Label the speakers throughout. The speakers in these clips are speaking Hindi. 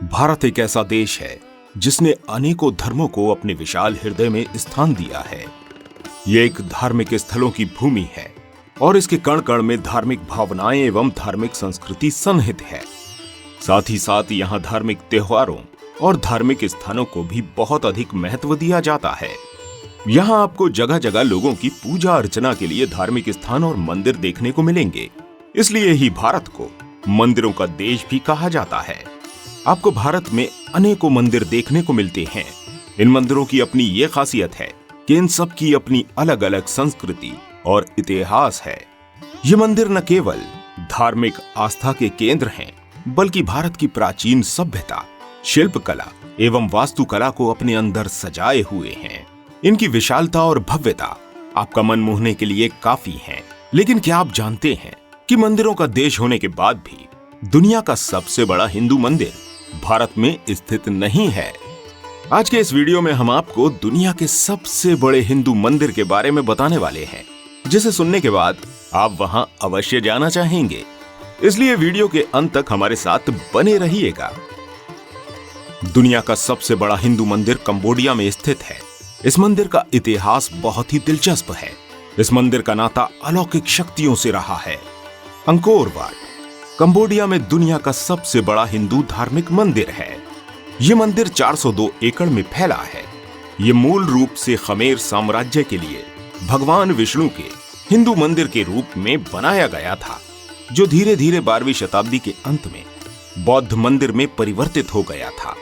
Speaker 1: भारत एक ऐसा देश है जिसने अनेकों धर्मों को अपने विशाल हृदय में स्थान दिया है। ये एक धार्मिक स्थलों की भूमि है और इसके कण कण में धार्मिक भावनाएं एवं धार्मिक संस्कृति सन्निहित है। साथ ही साथ यहाँ धार्मिक त्योहारों और धार्मिक स्थानों को भी बहुत अधिक महत्व दिया जाता है। यहाँ आपको जगह जगह लोगों की पूजा अर्चना के लिए धार्मिक स्थान और मंदिर देखने को मिलेंगे। इसलिए ही भारत को मंदिरों का देश भी कहा जाता है। आपको भारत में अनेकों मंदिर देखने को मिलते हैं। इन मंदिरों की अपनी ये खासियत है कि इन सब की अपनी अलग अलग संस्कृति और इतिहास है। ये मंदिर न केवल धार्मिक आस्था के केंद्र हैं, बल्कि भारत की प्राचीन सभ्यता, शिल्पकला एवं वास्तुकला को अपने अंदर सजाए हुए हैं। इनकी विशालता और भव्यता आपका मन मोहने के लिए काफी है। लेकिन क्या आप जानते हैं कि मंदिरों का देश होने के बाद भी दुनिया का सबसे बड़ा हिंदू मंदिर भारत में स्थित नहीं है? आज के इस वीडियो में हम आपको दुनिया के सबसे बड़े हिंदू मंदिर के बारे में बताने वाले हैं, जिसे सुनने के बाद आप वहां अवश्य जाना चाहेंगे। इसलिए वीडियो के अंत तक हमारे साथ बने रहिएगा। दुनिया का सबसे बड़ा हिंदू मंदिर कंबोडिया में स्थित है। इस मंदिर का इतिहास बहुत ही दिलचस्प है। इस मंदिर का नाता अलौकिक शक्तियों से रहा है। अंकोर वाट कंबोडिया में दुनिया का सबसे बड़ा हिंदू धार्मिक मंदिर है। यह मंदिर 402 एकड़ में फैला है। यह मूल रूप से खमेर साम्राज्य के लिए भगवान विष्णु के हिंदू मंदिर के रूप में बनाया गया था, जो धीरे धीरे 12वीं शताब्दी के अंत में बौद्ध मंदिर में परिवर्तित हो गया था।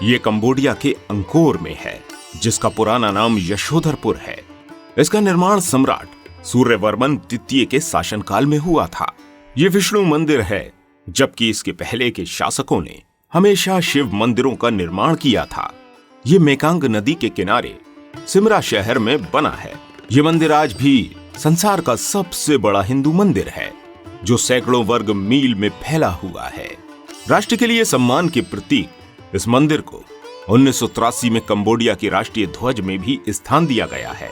Speaker 1: यह कंबोडिया के अंकोर में है, जिसका पुराना नाम यशोधरपुर है। इसका निर्माण सम्राट सूर्यवर्मन द्वितीय के शासनकाल में हुआ था। यह विष्णु मंदिर है, जबकि इसके पहले के शासकों ने हमेशा शिव मंदिरों का निर्माण किया था। यह मेकांग नदी के किनारे सिमरा शहर में बना है। यह मंदिर आज भी संसार का सबसे बड़ा हिंदू मंदिर है, जो सैकड़ों वर्ग मील में फैला हुआ है। राष्ट्र के लिए सम्मान के प्रतीक इस मंदिर को 1983 में कंबोडिया के राष्ट्रीय ध्वज में भी स्थान दिया गया है।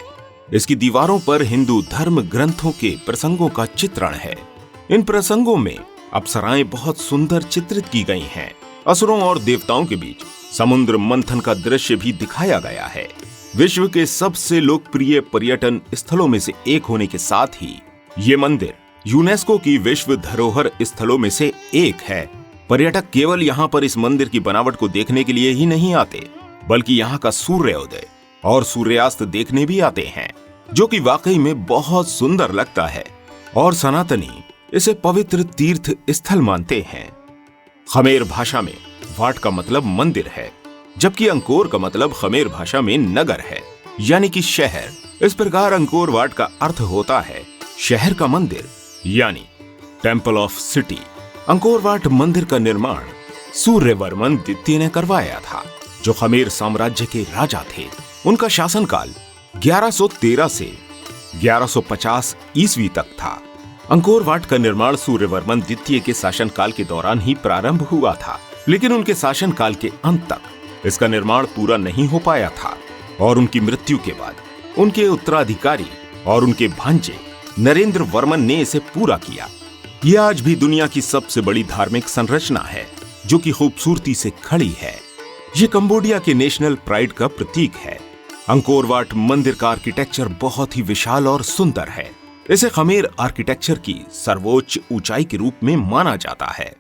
Speaker 1: इसकी दीवारों पर हिंदू धर्म ग्रंथों के प्रसंगों का चित्रण है। इन प्रसंगों में अप्सराएं बहुत सुंदर चित्रित की गई हैं। असुरों और देवताओं के बीच समुद्र मंथन का दृश्य भी दिखाया गया है। विश्व के सबसे लोकप्रिय पर्यटन स्थलों में से एक होने के साथ ही ये मंदिर यूनेस्को की विश्व धरोहर स्थलों में से एक है। पर्यटक केवल यहाँ पर इस मंदिर की बनावट को देखने के लिए ही नहीं आते, बल्कि यहाँ का सूर्योदय और सूर्यास्त देखने भी आते हैं, जो कि वाकई में बहुत सुंदर लगता है। और सनातनी इसे पवित्र तीर्थ स्थल मानते हैं। खमेर भाषा में वाट का मतलब मंदिर है, जबकि अंकोर का मतलब खमेर भाषा में नगर है, यानी कि शहर। इस प्रकार अंकोर वाट का अर्थ होता है शहर का मंदिर, यानी temple of city. Angkor Wat मंदिर का निर्माण सूर्यवर्मन द्वितीय ने करवाया था, जो खमेर साम्राज्य के राजा थे। उनका शासनकाल 1113 से 1150 ईस्वी तक था। अंकोर वाट का निर्माण सूर्यवर्मन द्वितीय के शासनकाल के दौरान ही प्रारंभ हुआ था, लेकिन उनके शासनकाल के अंत तक इसका निर्माण पूरा नहीं हो पाया था और उनकी मृत्यु के बाद उनके उत्तराधिकारी और उनके भांजे नरेंद्र वर्मन ने इसे पूरा किया। यह आज भी दुनिया की सबसे बड़ी धार्मिक संरचना है, जो कि खूबसूरती से खड़ी है। ये कंबोडिया के नेशनल प्राइड का प्रतीक है। अंकोर वाट मंदिर का आर्किटेक्चर बहुत ही विशाल और सुंदर है। इसे खमेर आर्किटेक्चर की सर्वोच्च ऊंचाई के रूप में माना जाता है।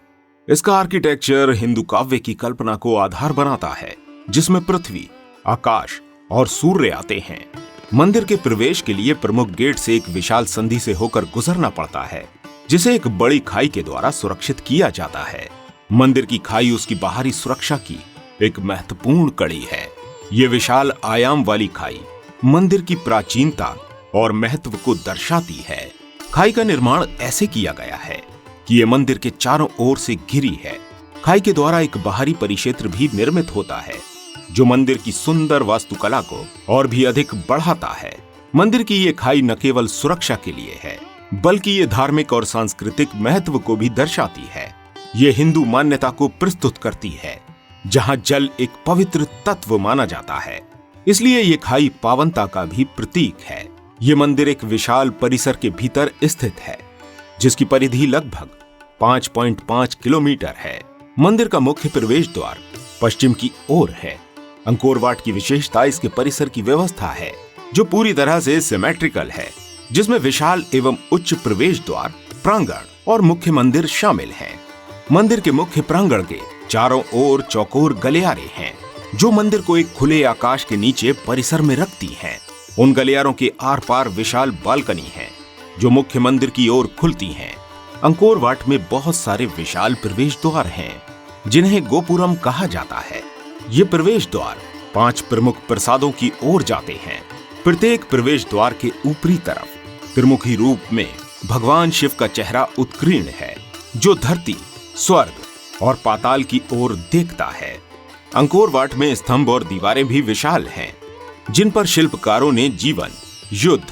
Speaker 1: इसका आर्किटेक्चर हिंदू काव्य की कल्पना को आधार बनाता है, जिसमें पृथ्वी, आकाश और सूर्य आते हैं। मंदिर के प्रवेश के लिए प्रमुख गेट से एक विशाल संधि से होकर गुजरना पड़ता है, जिसे एक बड़ी खाई के द्वारा सुरक्षित किया जाता है। मंदिर की खाई उसकी बाहरी सुरक्षा की एक महत्वपूर्ण कड़ी है। ये विशाल आयाम वाली खाई मंदिर की प्राचीनता और महत्व को दर्शाती है। खाई का निर्माण ऐसे किया गया है कि यह मंदिर के चारों ओर से घिरी है। खाई के द्वारा एक बाहरी परिक्षेत्र भी निर्मित होता है, जो मंदिर की सुंदर वास्तुकला को और भी अधिक बढ़ाता है। मंदिर की ये खाई न केवल सुरक्षा के लिए है, बल्कि ये धार्मिक और सांस्कृतिक महत्व को भी दर्शाती है। ये हिंदू मान्यता को प्रस्तुत करती है, जहां जल एक पवित्र तत्व माना जाता है। इसलिए ये खाई पावनता का भी प्रतीक है। ये मंदिर एक विशाल परिसर के भीतर स्थित है, जिसकी परिधि लगभग 5.5 किलोमीटर है। मंदिर का मुख्य प्रवेश द्वार पश्चिम की ओर है। अंकोर वाट की विशेषता इसके परिसर की व्यवस्था है, जो पूरी तरह से सिमेट्रिकल है, जिसमें विशाल एवं उच्च प्रवेश द्वार, प्रांगण और मुख्य मंदिर शामिल हैं। मंदिर के मुख्य प्रांगण के चारों ओर चौकोर गलियारे हैं, जो मंदिर को एक खुले आकाश के नीचे परिसर में रखती हैं। उन गलियारों के आर पार विशाल बालकनी है, जो मुख्य मंदिर की ओर खुलती हैं। अंकोर वाट में बहुत सारे विशाल प्रवेश द्वार हैं, जिन्हें गोपुरम कहा जाता है। ये प्रवेश द्वार 5 प्रमुख प्रसादों की ओर जाते हैं। प्रत्येक प्रवेश द्वार के ऊपरी तरफ त्रिमुखी रूप में भगवान शिव का चेहरा उत्कीर्ण है, जो धरती, स्वर्ग और पाताल की ओर देखता है। अंकोर वाट में स्तंभ और दीवारें भी विशाल हैं, जिन पर शिल्पकारों ने जीवन, युद्ध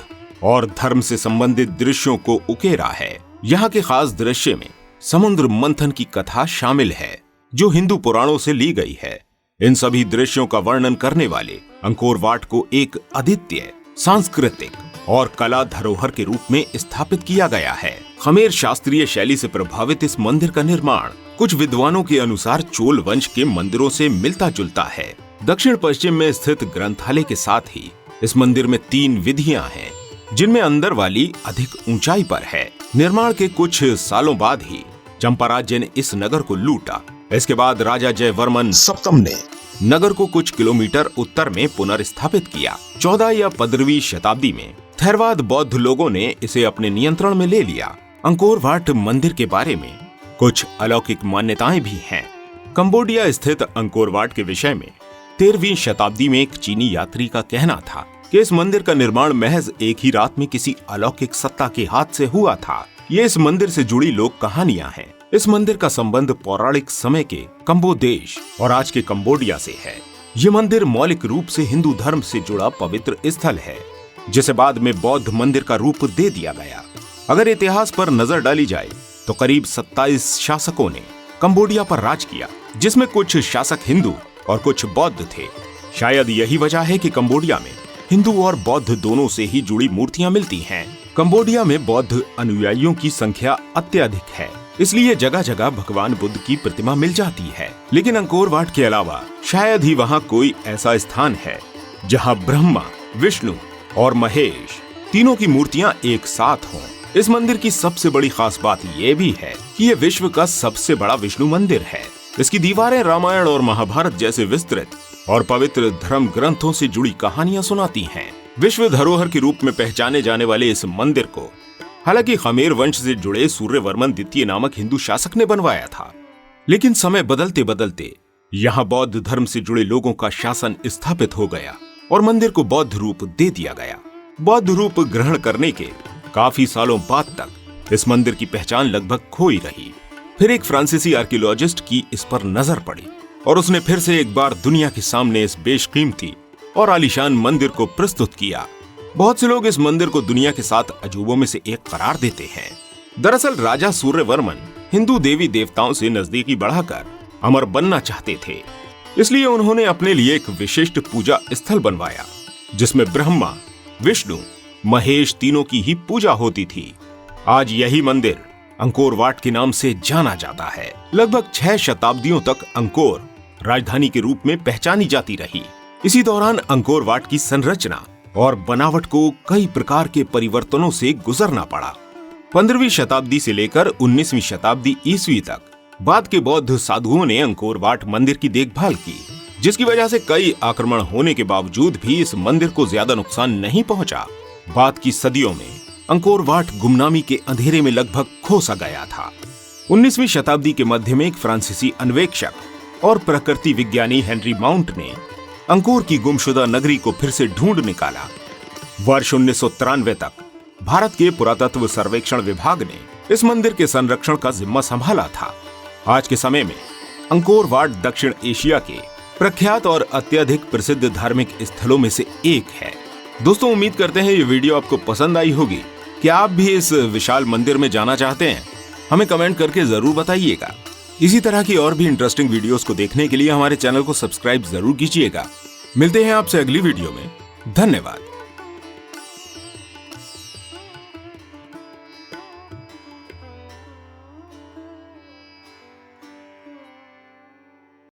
Speaker 1: और धर्म से संबंधित दृश्यों को उकेरा है। यहाँ के खास दृश्य में समुद्र मंथन की कथा शामिल है, जो हिंदू पुराणों से ली गई है। इन सभी दृश्यों का वर्णन करने वाले अंकोर वाट को एक अद्वितीय सांस्कृतिक और कला धरोहर के रूप में स्थापित किया गया है। खमेर शास्त्रीय शैली से प्रभावित इस मंदिर का निर्माण कुछ विद्वानों के अनुसार चोल वंश के मंदिरों से मिलता जुलता है। दक्षिण पश्चिम में स्थित ग्रंथालय के साथ ही इस मंदिर में 3 विधियां हैं, जिनमें अंदर वाली अधिक ऊंचाई पर है। निर्माण के कुछ सालों बाद ही चंपाराज्य ने इस नगर को लूटा। इसके बाद राजा जयवर्मन सप्तम ने नगर को कुछ किलोमीटर उत्तर में पुनर्स्थापित किया। 14 या 15वीं शताब्दी में थेरवाद बौद्ध लोगों ने इसे अपने नियंत्रण में ले लिया। अंकोर वाट मंदिर के बारे में कुछ अलौकिक मान्यताएं भी हैं। कंबोडिया स्थित अंकोर वाट के विषय में 13वीं शताब्दी में एक चीनी यात्री का कहना था कि इस मंदिर का निर्माण महज एक ही रात में किसी अलौकिक सत्ता के हाथ से हुआ था। ये इस मंदिर से जुड़ी लोक कहानियां हैं। इस मंदिर का संबंध पौराणिक समय के कंबो देश और आज के कंबोडिया से है। ये मंदिर मौलिक रूप से हिंदू धर्म से जुड़ा पवित्र स्थल है, जिसे बाद में बौद्ध मंदिर का रूप दे दिया गया। अगर इतिहास पर नजर डाली जाए तो करीब 27 शासकों ने कंबोडिया पर राज किया, जिसमें कुछ शासक हिंदू और कुछ बौद्ध थे। शायद यही वजह है कि कंबोडिया में हिंदू और बौद्ध दोनों से ही जुड़ी मूर्तियां मिलती हैं। कंबोडिया में बौद्ध अनुयायियों की संख्या अत्यधिक है, इसलिए जगह जगह भगवान बुद्ध की प्रतिमा मिल जाती है। लेकिन अंकोर वाट के अलावा शायद ही वहाँ कोई ऐसा स्थान है जहाँ ब्रह्मा, विष्णु और महेश तीनों की मूर्तियां एक साथ हों। इस मंदिर की सबसे बड़ी खास बात यह भी है कि यह विश्व का सबसे बड़ा विष्णु मंदिर है। इसकी दीवारें रामायण और महाभारत जैसे विस्तृत और पवित्र धर्म ग्रंथों से जुड़ी कहानियां सुनाती हैं। विश्व धरोहर के रूप में पहचाने जाने वाले इस मंदिर को हालांकि खमेर वंश से जुड़े सूर्यवर्मन द्वितीय नामक हिंदू शासक ने बनवाया था, लेकिन समय बदलते बदलते यहाँ बौद्ध धर्म से जुड़े लोगों का शासन स्थापित हो गया और मंदिर को बौद्ध रूप दे दिया गया। बौद्ध रूप ग्रहण करने के काफी सालों बाद तक इस मंदिर की पहचान लगभग खोई रही। फिर एक फ्रांसीसी आर्कियोलॉजिस्ट की इस पर नजर पड़ी और उसने फिर से एक बार दुनिया के सामने इस बेशकीमती और आलीशान मंदिर को प्रस्तुत किया। बहुत से लोग इस मंदिर को दुनिया के 7 अजूबों में से एक करार देते हैं। दरअसल राजा सूर्यवर्मन हिंदू देवी देवताओं से नजदीकी बढ़ाकर अमर बनना चाहते थे, इसलिए उन्होंने अपने लिए एक विशिष्ट पूजा स्थल बनवाया, जिसमें ब्रह्मा, विष्णु, महेश तीनों की ही पूजा होती थी। आज यही मंदिर अंकोर वाट के नाम से जाना जाता है। लगभग 6 शताब्दियों तक अंकोर राजधानी के रूप में पहचानी जाती रही। इसी दौरान अंकोर वाट की संरचना और बनावट को कई प्रकार के परिवर्तनों से गुजरना पड़ा। 15वीं शताब्दी से लेकर 19वीं शताब्दी ईस्वी तक बाद के बौद्ध साधुओं ने अंकोर वाट मंदिर की देखभाल की, जिसकी वजह से कई आक्रमण होने के बावजूद भी इस मंदिर को ज्यादा नुकसान नहीं पहुंचा। बाद की सदियों में अंकोर वाट गुमनामी के अंधेरे में लगभग खो सा गया था। 19वीं शताब्दी के मध्य में एक फ्रांसीसी अन्वेषक और प्रकृति विज्ञानी हेनरी माउंट ने अंकोर की गुमशुदा नगरी को फिर से ढूंढ निकाला। वर्ष 1993 तक भारत के पुरातत्व सर्वेक्षण विभाग ने इस मंदिर के संरक्षण का जिम्मा संभाला था। आज के समय में अंकोर वाट दक्षिण एशिया के प्रख्यात और अत्यधिक प्रसिद्ध धार्मिक स्थलों में से एक है। दोस्तों, उम्मीद करते हैं ये वीडियो आपको पसंद आई होगी। क्या आप भी इस विशाल मंदिर में जाना चाहते हैं? हमें कमेंट करके जरूर बताइएगा। इसी तरह की और भी इंटरेस्टिंग वीडियोस को देखने के लिए हमारे चैनल को सब्सक्राइब जरूर कीजिएगा। मिलते हैं आपसे अगली वीडियो में। धन्यवाद।